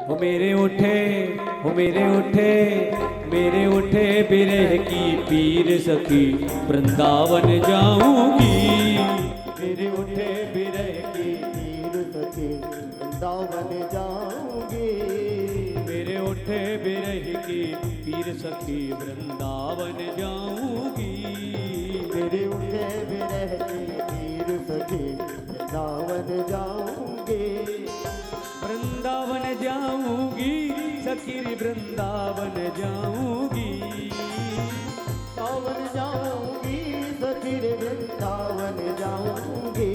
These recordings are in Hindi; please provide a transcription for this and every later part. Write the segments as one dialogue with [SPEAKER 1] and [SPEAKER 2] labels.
[SPEAKER 1] हो मेरे उठे बिरह की पीर सखी वृंदावन जाऊंगी।
[SPEAKER 2] मेरे उठे बिरह की पीर सखी वृंदावन जाऊंगी।
[SPEAKER 1] मेरे उठे बिरह की पीर सखी वृंदावन जाऊंगी।
[SPEAKER 2] मेरे उठे बिरह की पीर सखी वृंदावन जाऊंगी।
[SPEAKER 1] वृंदावन जाऊंगी सखी वृंदावन जाऊंगी।
[SPEAKER 2] वृंदावन जाऊंगी सखी वृंदावन जाऊंगी।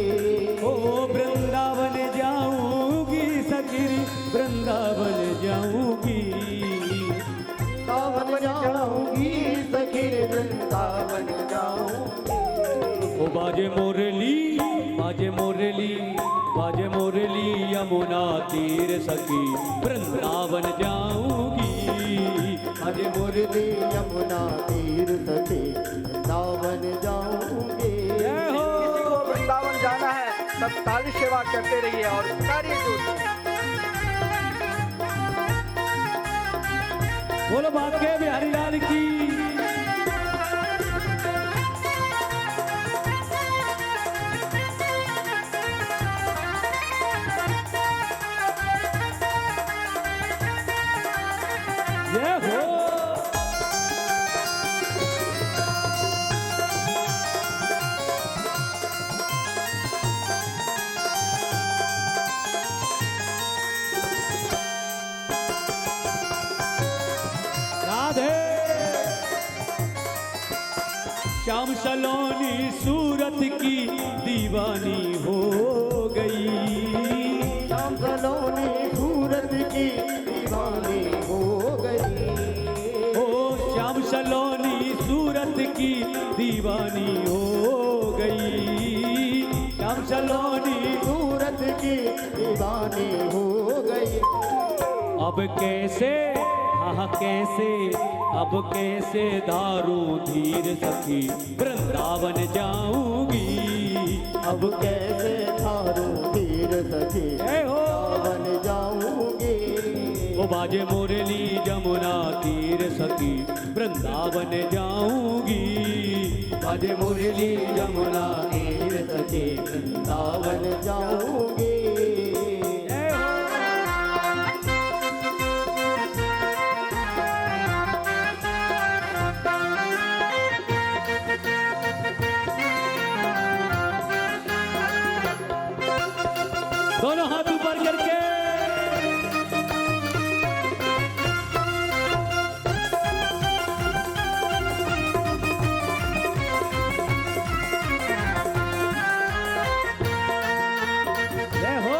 [SPEAKER 1] ओ वृंदावन जाऊंगी सखी वृंदावन जाऊंगी।
[SPEAKER 2] वृंदावन जाऊंगी सखी वृंदावन जाऊंगी।
[SPEAKER 1] ओ बाजे मुरली यमुना तीर सखी वृंदावन जाऊंगी।
[SPEAKER 2] बाजे मुरली यमुना तीर सखी वृंदावन जाऊंगी।
[SPEAKER 1] जय हो।
[SPEAKER 3] किसी को वृंदावन जाना है तब ताली सेवा करते रहिए और कार्य
[SPEAKER 1] बोलो बाके बिहारी लाल की। जय हो। राधे श्याम सलोनी सूरत की दीवानी हो गई।
[SPEAKER 2] श्याम सलोनी सूरत की दीवानी हो गई।
[SPEAKER 1] ओ श्याम सलोनी सूरत की दीवानी हो गई। श्याम सलोनी
[SPEAKER 2] सूरत की दीवानी हो गई।
[SPEAKER 1] अब कैसे हाँ कैसे अब कैसे दारू धीर सखी वृंदावन जाऊंगी।
[SPEAKER 2] अब कैसे थारू धीर सखी वृंदावन जाऊंगी।
[SPEAKER 1] ओ बाजे मुरली जमुना तीर सखी वृंदावन जाऊंगी। बाजे मुरली जमुना तीर सखी वृंदावन
[SPEAKER 2] जाऊंगी।
[SPEAKER 1] दोनों हाथ ऊपर करके जय हो।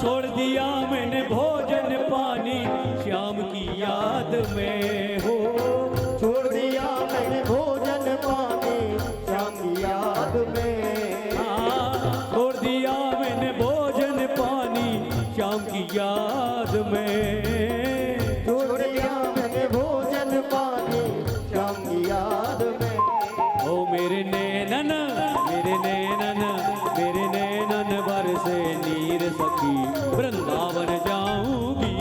[SPEAKER 1] छोड़ दिया मैंने भोजन पानी श्याम की याद में हो।
[SPEAKER 2] छोड़ दिया मैंने भोजन पानी श्याम की याद में।
[SPEAKER 1] छोड़ दिया मैंने भोजन पानी श्याम की याद में।
[SPEAKER 2] छोड़ दिया मैंने भोजन पानी श्याम की याद में।
[SPEAKER 1] ओ मेरे नैनन बरसे नीर सखी वृंदावन जाऊंगी।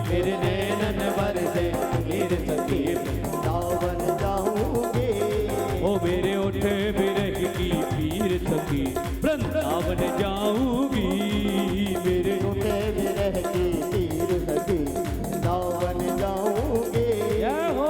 [SPEAKER 1] मेरे नैनन बरसे नीर सखी
[SPEAKER 2] वृंदावन जाऊंगी।
[SPEAKER 1] ओ मेरे उठे बिरह की पीर सखी वृंदावन जाऊंगी। मेरे
[SPEAKER 2] उठे बिरह की पीर सखी वृंदावन जाऊंगी।
[SPEAKER 1] जय हो।